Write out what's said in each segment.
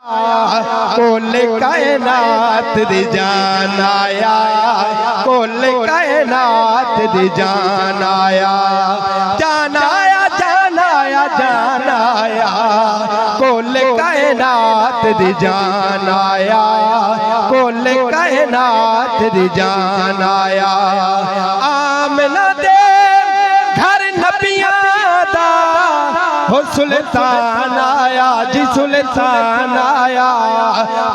कुल कायनात दी जान आया, कुल कायनात दी जान आया, जान आया, जान आया, जान आया, कुल कायनात दी जान आया, कुल कायनात दी जान आया। आमना दे घर नबियां दा हो सुल्तान आया जी, सुल्तान आया,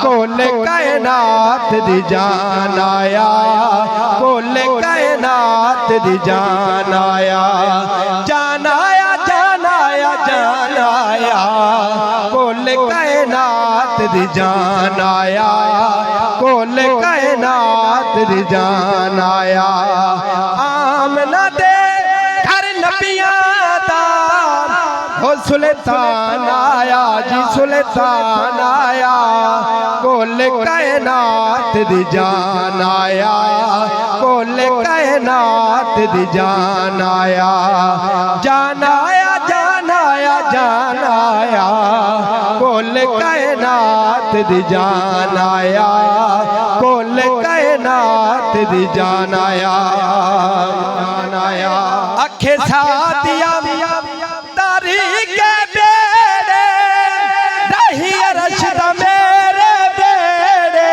कुल कायनात दी जान आया, कुल कायनात दी जान आया, जान आया, जान आया, जान आया, कुल कायनात दी जान आया, कुल कायनात दी जान आया। आमना दे घर नबियां दा हो सुल्तान आया जी, सुल्तान आया, कुल कायनात दी जान आया, कुल कायनात दी जान आया, जान आया, जान आया, जान आया, कुल कायनात दी जान आया, कुल कायनात दी जान आया, जान आया। अखे साथिया तारी के बेड़े रही रशद मेरे बेड़े,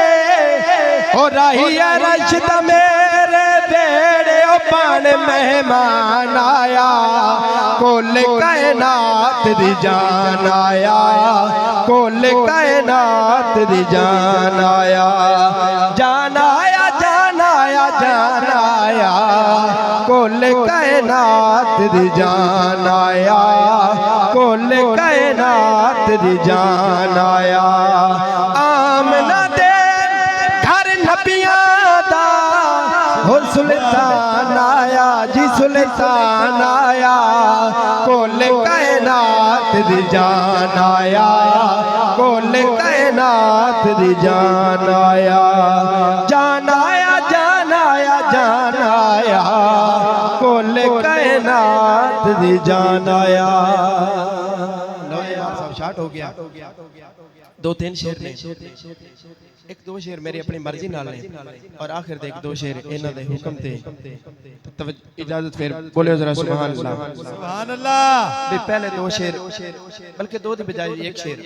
ओ रही रशद मेरे बेड़े, ओ पान मेहमान आया, कुल कायनात दी जान आया, कुल कायनात दी जान आया, जान आया, जान आया, जान आया, कुल कायनात दी जान आया, कुल कायनात दी जान आया। आमना दे घर नबियां दा हो सुल्तान आया जी, सुल्तान आया, कुल कायनात दी जान आया, कुल कायनात दी जान आया, जान आया, जान आया, जान आया, कुल कायनात दी जान आया। शार्ट हो गया, दो तीन शेर ने, एक दो शेर मेरी अपनी मर्जी नाल ने और आखिर दे एक दो शेर इन्हां दे हुक्म ते इजाजत फिर बोले जरा सुभान अल्लाह, सुभान अल्लाह। पहले दो शेर बल्कि दो दी बजाय एक शेर